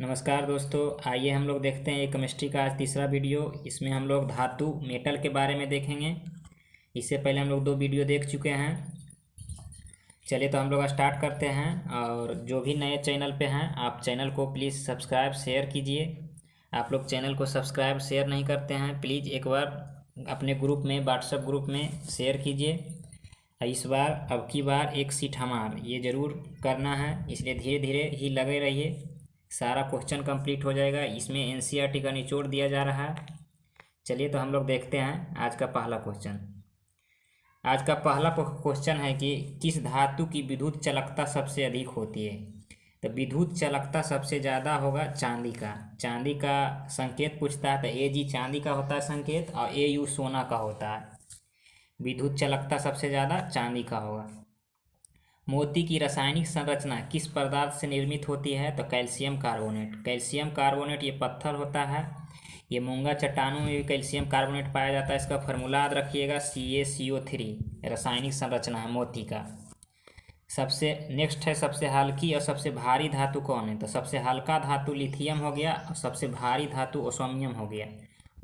नमस्कार दोस्तों, आइए हम लोग देखते हैं ये केमिस्ट्री का आज तीसरा वीडियो। इसमें हम लोग धातु मेटल के बारे में देखेंगे। इससे पहले हम लोग 2 वीडियो देख चुके हैं। चलिए तो हम लोग स्टार्ट करते हैं। और जो भी नए चैनल पे हैं, आप चैनल को प्लीज़ सब्सक्राइब शेयर कीजिए। आप लोग चैनल को सब्सक्राइब शेयर नहीं करते हैं, प्लीज़ एक बार अपने ग्रुप में, व्हाट्सएप ग्रुप में शेयर कीजिए। इस बार अब की बार एक सीट हमार ये ज़रूर करना है, इसलिए धीरे धीरे ही लगे रहिए। सारा क्वेश्चन कंप्लीट हो जाएगा। इसमें एनसीईआरटी का निचोड़ दिया जा रहा है। चलिए तो हम लोग देखते हैं आज का पहला क्वेश्चन। आज का पहला क्वेश्चन है कि किस धातु की विद्युत चालकता सबसे अधिक होती है। तो विद्युत चालकता सबसे ज़्यादा होगा चांदी का। चांदी का संकेत पूछता है तो AG चांदी का होता है संकेत, और AU सोना का होता है। विद्युत चालकता सबसे ज़्यादा चांदी का होगा। मोती की रासायनिक संरचना किस पदार्थ से निर्मित होती है। तो कैल्शियम कार्बोनेट। कैल्शियम कार्बोनेट ये पत्थर होता है। ये मूंगा चट्टानों में भी कैल्शियम कार्बोनेट पाया जाता है। इसका फार्मूला याद रखिएगा, CaCO3 रासायनिक संरचना है मोती का। सबसे नेक्स्ट है सबसे हल्की और सबसे भारी धातु कौन है। तो सबसे हल्का धातु लिथियम हो गया, और सबसे भारी धातु ओसमियम हो गया।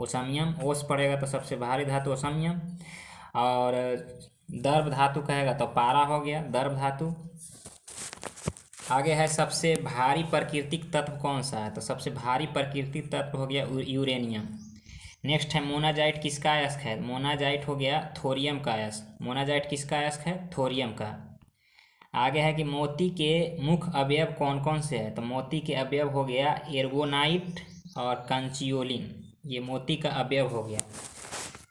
ओसमियम ओस पड़ेगा तो सबसे भारी धातु ओसमियम। और दर्भ धातु कहेगा तो पारा हो गया, दर्भ धातु। आगे है सबसे भारी प्राकृतिक तत्व कौन सा है। तो सबसे भारी प्राकृतिक तत्व हो गया यूरेनियम। नेक्स्ट है मोनाजाइट किसका अयस्क है। मोनाजाइट हो गया थोरियम का अयस्क। मोनाजाइट किसका अयस्क है, थोरियम का। आगे है कि मोती के मुख्य अवयव कौन कौन से है। तो मोती के अवयव हो गया एर्गोनाइट और कंचियोलिन, ये मोती का अवयव हो गया।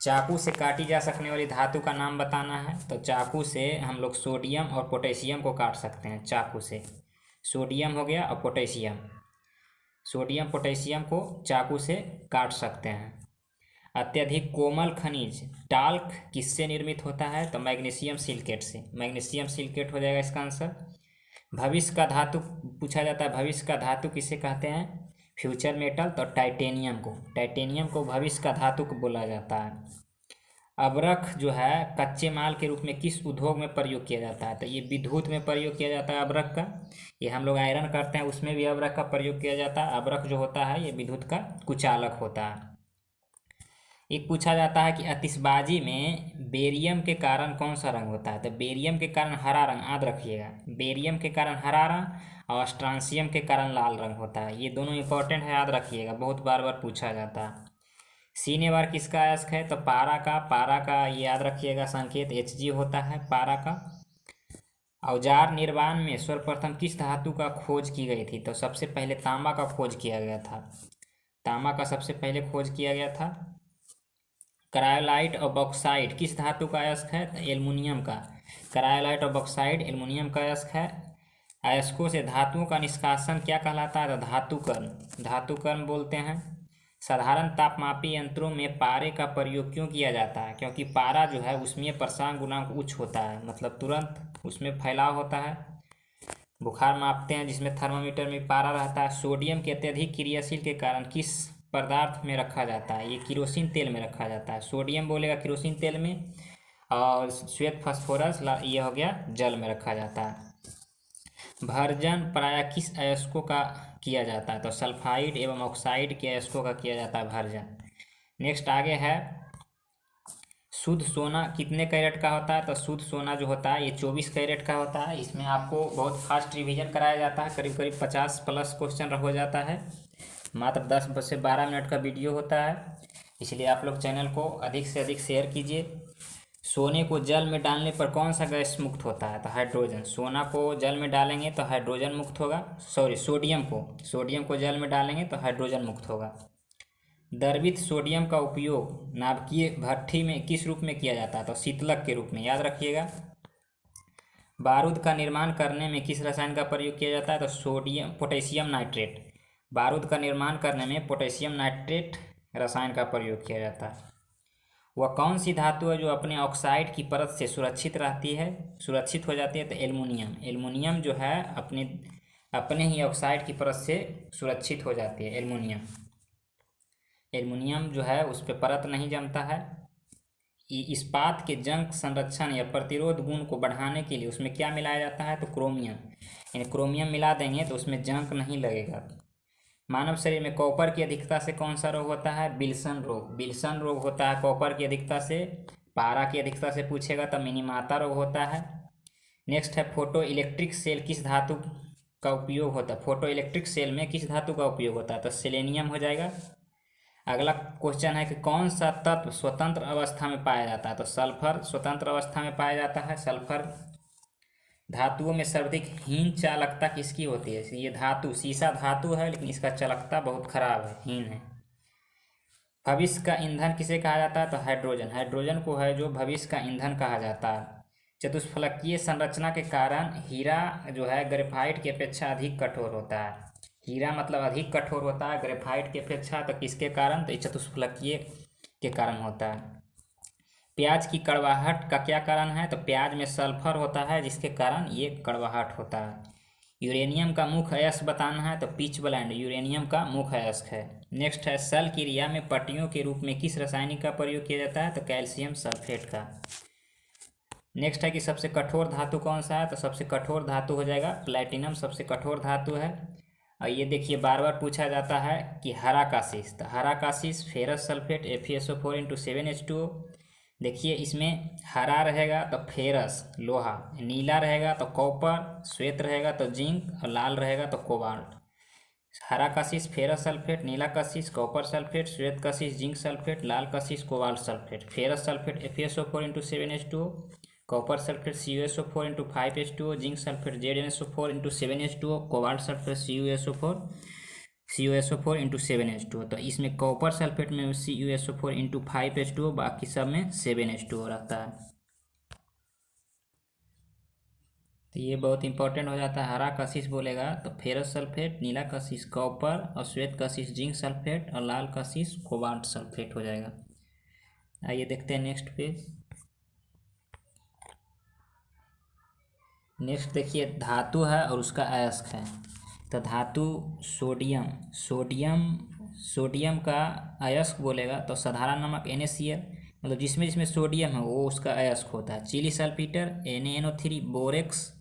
चाकू से काटी जा सकने वाली धातु का नाम बताना है। तो चाकू से हम लोग सोडियम और पोटेशियम को काट सकते हैं। चाकू से सोडियम हो गया और पोटेशियम, सोडियम पोटेशियम को चाकू से काट सकते हैं। अत्यधिक कोमल खनिज टाल्क किससे निर्मित होता है। तो मैग्नीशियम सिलिकेट से। मैग्नीशियम सिलिकेट हो जाएगा इसका आंसर। भविष्य का धातु पूछा जाता है। भविष्य का धातु किसे कहते हैं, फ्यूचर मेटल। तो टाइटेनियम को, टाइटेनियम को भविष्य का धातु को बोला जाता है। अबरख जो है कच्चे माल के रूप में किस उद्योग में प्रयोग किया जाता है। तो ये विद्युत में प्रयोग किया जाता है अबरख का। ये हम लोग आयरन करते हैं, उसमें भी अबरख का प्रयोग किया जाता है। अबरख जो होता है ये विद्युत का कुचालक होता है। एक पूछा जाता है कि आतिशबाजी में बेरियम के कारण कौन सा रंग होता है। तो बेरियम के कारण हरा रंग, याद रखिएगा। बेरियम के कारण हरा रंग और स्ट्रांसियम के कारण लाल रंग होता है। ये दोनों इंपॉर्टेंट है, याद रखिएगा, बहुत बार बार पूछा जाता है। सीने बार किसका अयस्क है। तो पारा का। पारा का ये याद रखिएगा संकेत Hg होता है पारा का। औजार निर्माण में सर्वप्रथम किस धातु का खोज की गई थी। तो सबसे पहले तांबा का खोज किया गया था। तांबा का सबसे पहले खोज किया गया था। क्रायोलाइट और बॉक्साइट किस धातु का अयस्क है। तो एल्युमिनियम का। क्रायोलाइट और बॉक्साइट एल्युमिनियम का अयस्क है। अयस्कों से धातुओं का निष्कासन क्या कहलाता है। तो धातुकर्म, धातुकर्म बोलते हैं। साधारण तापमापी यंत्रों में पारे का प्रयोग क्यों किया जाता है। क्योंकि पारा जो है उसमें प्रसार गुणांक उच्च होता है, मतलब तुरंत उसमें फैलाव होता है। बुखार मापते हैं जिसमें थर्मामीटर में पारा रहता है। सोडियम के अत्यधिक क्रियाशील के कारण किस पदार्थ में रखा जाता है। ये किरोसिन तेल में रखा जाता है। सोडियम बोलेगा किरोसिन तेल में, और श्वेत फास्फोरस ये हो गया जल में रखा जाता है। भर्जन प्रायः किस अयस्कों का किया जाता है। तो सल्फाइड एवं ऑक्साइड के अयस्कों का किया जाता है भर्जन। नेक्स्ट आगे है शुद्ध सोना कितने कैरेट का होता है। तो शुद्ध सोना जो होता है ये 24 कैरेट का होता है। इसमें आपको बहुत फास्ट रिवीजन कराया जाता है, करीब करीब 50+ क्वेश्चन हो जाता है। मात्र 10 से 12 मिनट का वीडियो होता है, इसलिए आप लोग चैनल को अधिक से अधिक शेयर कीजिए। सोने को जल में डालने पर कौन सा गैस मुक्त होता है। तो हाइड्रोजन। सोना को जल में डालेंगे तो हाइड्रोजन मुक्त होगा। सोडियम को जल में डालेंगे तो हाइड्रोजन मुक्त होगा। द्रवित सोडियम का उपयोग नाभिकीय भट्ठी में किस रूप में किया जाता है। तो शीतलक के रूप में, याद रखिएगा। बारूद का निर्माण करने में किस रसायन का प्रयोग किया जाता है। तो पोटेशियम नाइट्रेट। बारूद का निर्माण करने में पोटेशियम नाइट्रेट रसायन का प्रयोग किया जाता है। वह कौन सी धातु है जो अपने ऑक्साइड की परत से सुरक्षित रहती है, सुरक्षित हो जाती है। तो एल्युमिनियम। एल्युमिनियम जो है अपने ही ऑक्साइड की परत से सुरक्षित हो जाती है। एल्युमिनियम जो है उस पर परत नहीं जमता है। इस्पात के जंग संरक्षण या प्रतिरोध गुण को बढ़ाने के लिए उसमें क्या मिलाया जाता है। तो क्रोमियम। यानी क्रोमियम मिला देंगे तो उसमें जंग नहीं लगेगा। मानव शरीर में कॉपर की अधिकता से कौन सा रोग होता है? विल्सन रोग। विल्सन रोग होता है कॉपर की अधिकता से। पारा की अधिकता से पूछेगा तो मिनीमाता रोग होता है। नेक्स्ट है फोटो इलेक्ट्रिक सेल किस धातु का उपयोग होता है? फोटो इलेक्ट्रिक सेल में किस धातु का उपयोग होता है? तो सेलेनियम हो जाएगा। अगला क्वेश्चन है कि कौन सा तत्व स्वतंत्र अवस्था में पाया जाता है? तो सल्फर स्वतंत्र अवस्था में पाया जाता है। सल्फर धातुओं में सर्वाधिक हीन चालकता किसकी होती है? ये धातु सीसा धातु है, लेकिन इसका चालकता बहुत खराब है, हीन है। भविष्य का ईंधन किसे कहा जाता है? तो हाइड्रोजन। हाइड्रोजन को है जो भविष्य का ईंधन कहा जाता है। चतुष्फलकीय संरचना के कारण हीरा जो है ग्रेफाइट की अपेक्षा अधिक कठोर होता है। हीरा मतलब अधिक कठोर होता है ग्रेफाइट की अपेक्षा। तो किसके कारण? तो चतुष्फलकीय के कारण होता है। प्याज की कड़वाहट का क्या कारण है? तो प्याज में सल्फर होता है, जिसके कारण ये कड़वाहट होता है। यूरेनियम का मुख्य अयस्क बताना है, तो पिच ब्लेंड यूरेनियम का मुख्य अयस्क है। नेक्स्ट है सल क्रिया में पट्टियों के रूप में किस रासायनिक का प्रयोग किया जाता है? तो कैल्शियम सल्फेट का। नेक्स्ट है कि सबसे कठोर धातु कौन सा है? तो सबसे कठोर धातु हो जाएगा प्लैटिनम, सबसे कठोर धातु है। और ये देखिए बार बार पूछा जाता है कि हरा कासिस, तो हरा कासिस फेरस सल्फेट FeSO4 × 7H2O। देखिए इसमें हरा रहेगा तो फेरस लोहा, नीला रहेगा तो कॉपर, श्वेत रहेगा तो जिंक और लाल रहेगा तो कोबाल्ट। हरा कशिश फेरस सल्फेट, नीला कशिश कॉपर सल्फेट, श्वेत कशिश जिंक सल्फेट, लाल कशिश cobalt sulphate. Ferrous sulphate FeSO4 × 7H2O, copper sulphate CuSO4 × 5H2O, zinc sulphate ZnSO4 × 7H2O, cobalt sulphate CuSO4 × 7H2O। तो इसमें कॉपर सल्फेट में CuSO4 × 5H2O, बाकी सब में 7H2O रहता है। तो ये बहुत इंपॉर्टेंट हो जाता है। हरा कशिश बोलेगा तो फेरस सल्फेट, नीला कशिश कॉपर और श्वेत कशिश जिंक सल्फेट और लाल कशिश कोबाल्ट सल्फेट हो जाएगा। आइए देखते हैं नेक्स्ट पेज। नेक्स्ट देखिए धातु है और उसका अयस्क है। तो धातु सोडियम, सोडियम का अयस्क बोलेगा तो साधारण नमक NaCl, मतलब जिसमें जिसमें सोडियम है वो उसका अयस्क होता है। Chilli सल्फीटर NaNO3, borax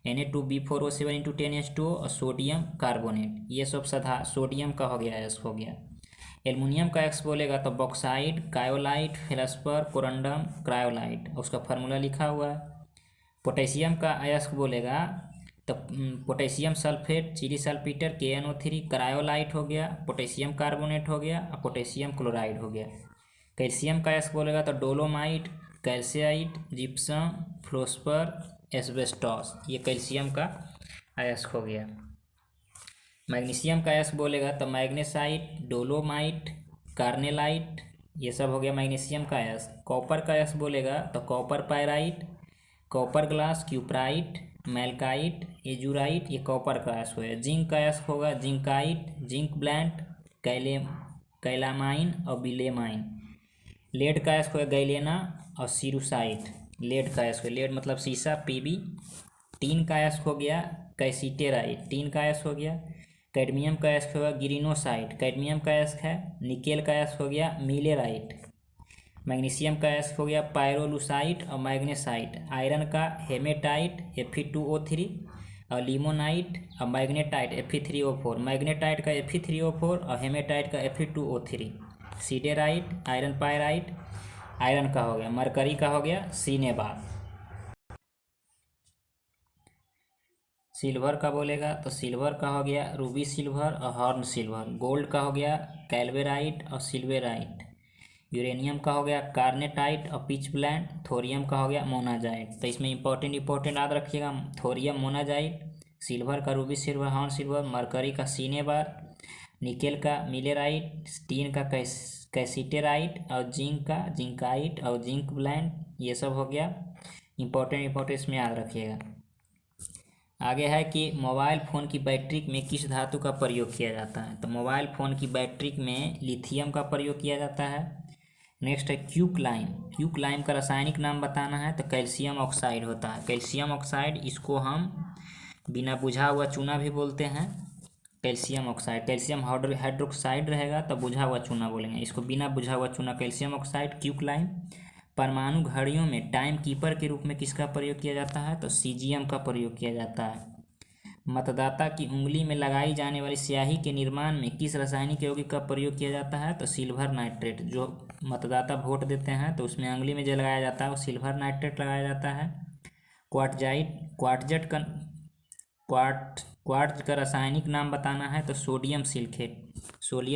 Na2B4O7 × 10H2O और सोडियम कार्बोनेट, ये सब सोडियम का हो गया, अयस्क हो गया। एल्युमिनियम का अयस्क बोलेगा तो बॉक्साइट, कायोलाइट, फेल्सपर, कोरंडम, क्रायोलाइट, उसका फार्मूला लिखा हुआ है। पोटेशियम का अयस्क बोलेगा तो potassium sulphate, Chile saltpetre, KNO3, cryolite हो गया, पोटेशियम कार्बोनेट हो गया और पोटेशियम क्लोराइड हो गया। कैल्शियम का अयस्क बोलेगा तो डोलोमाइट, कैल्शियाइट, जिप्सम, फ्लोस्पर, एस्बेस्टॉस, ये कैल्शियम का अयस्क हो गया। मैग्नीशियम का अयस्क बोलेगा तो मैग्नेसाइट, डोलोमाइट, कार्नेलाइट, ये सब हो गया मैग्नीशियम का अयस्क। कॉपर का अयस्क बोलेगा तो copper pyrite, copper glass, cuprite, malachite, azurite, ये कॉपर का अयस्क होगा। जिंक का अयस्क होगा जिंकाइट, जिंक ब्लैंड, कैलामाइन और बिलेमाइन। लेड का अयस्क होगा गैलेना और सिरुसाइट, लेड का अयस्क, लेड मतलब सीसा Pb। टीन का अयस्क हो गया कैसीटेराइट, टीन का अयस्क हो गया। कैडमियम का अयस्क होगा गिरिनोसाइट, कैडमियम का अयस्क है। निकेल का अयस्क हो गया मिलेराइट। मैग्नीशियम का अयस्क हो गया पायरोलुसाइट और मैग्नेसाइट। आयरन का हेमेटाइट Fe2O3 और लिमोनाइट और मैग्नेटाइट Fe3O4। मैग्नेटाइट का Fe3O4 और हेमेटाइट का Fe2O3। Siderite, iron pyrite, iron का हो गया। मरकरी का हो गया सीनेबार। सिल्वर का बोलेगा तो सिल्वर का हो गया रूबी सिल्वर और हॉर्न सिल्वर। गोल्ड का हो गया कैल्वेराइट और सिल्वेराइट। यूरेनियम का हो गया कार्नेटाइट और पिच ब्लैंड। थोरियम का हो गया मोनाजाइट। तो इसमें इंपॉर्टेंट याद रखिएगा, थोरियम मोनाजाइट, सिल्वर का Ruby silver horn silver, mercury का सीनेबार, निकेल का मिलेराइट, टीन का कैसीटेराइट और जिंक का जिंकाइट और जिंक ब्लैंड, ये सब हो गया इंपॉर्टेंट इसमें याद रखिएगा। आगे है कि मोबाइल फ़ोन की बैटरी में किस धातु का प्रयोग किया जाता है? तो मोबाइल फ़ोन की बैटरी में लिथियम का प्रयोग किया जाता है। नेक्स्ट है क्यूक्लाइम, क्यूक्लाइम का रासायनिक नाम बताना है तो कैल्शियम ऑक्साइड होता है। कैल्शियम ऑक्साइड, इसको हम बिना बुझा हुआ चूना भी बोलते हैं कैल्शियम ऑक्साइड। कैल्शियम हाइड्रोक्साइड रहेगा तो बुझा हुआ चूना बोलेंगे, इसको बिना बुझा हुआ चूना कैल्शियम ऑक्साइड क्यूक्लाइम। परमाणु घड़ियों में टाइम कीपर के रूप में किसका प्रयोग किया जाता है? तो सीजियम का प्रयोग किया जाता है। मतदाता की उंगली में लगाई जाने वाली स्याही के निर्माण में किस रासायनिक यौगिक का प्रयोग किया जाता है? तो सिल्वर नाइट्रेट। जो मतदाता वोट देते हैं तो उसमें उंगली में जो लगाया जाता है वो सिल्वर नाइट्रेट लगाया जाता है। क्वार्ट्ज का रासायनिक नाम बताना है तो सोडियम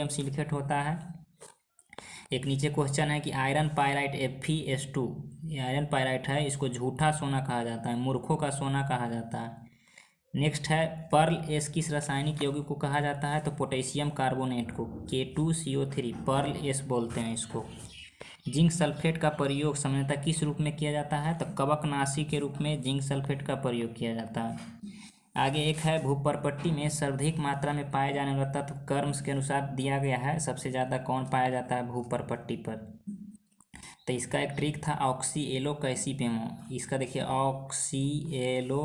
सिलिकेट होता है। एक नीचे क्वेश्चन है कि आयरन पायराइट FeS2, ये आयरन पायराइट है, इसको झूठा सोना कहा जाता है, मूर्खों का सोना कहा जाता है। नेक्स्ट है पर्ल एस किस रासायनिक यौगिक को कहा जाता है? तो पोटेशियम कार्बोनेट को, K2CO3 पर्ल एस बोलते हैं इसको। जिंक सल्फेट का प्रयोग सामान्यतः किस रूप में किया जाता है? तो कवकनाशी के रूप में जिंक सल्फेट का प्रयोग किया जाता है। आगे एक है भूपर्पट्टी में सर्वाधिक मात्रा में पाए जाने वाला तत्व कर्म्स के अनुसार दिया गया है, सबसे ज़्यादा कौन पाया जाता है भूपर्पट्टी पर? तो इसका एक ट्रिक था ऑक्सीएलो कैसीपेमो। इसका देखिए ऑक्सीएलो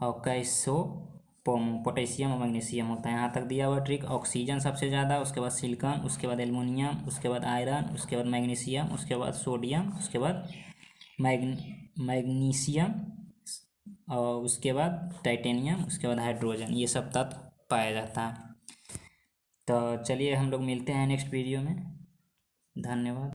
और कैसोपोमो, पोटेशियम और मैग्नीशियम होता है। यहाँ तक दिया हुआ ट्रिक। ऑक्सीजन सबसे ज़्यादा, उसके बाद सिलिकॉन, उसके बाद एल्युमिनियम, उसके बाद आयरन, उसके बाद मैग्नीशियम, उसके बाद सोडियम, उसके बाद मैग्नीशियम और उसके बाद टाइटेनियम, उसके बाद हाइड्रोजन, ये सब तत्व पाया जाता है। तो चलिए हम लोग मिलते हैं नेक्स्ट वीडियो में। धन्यवाद।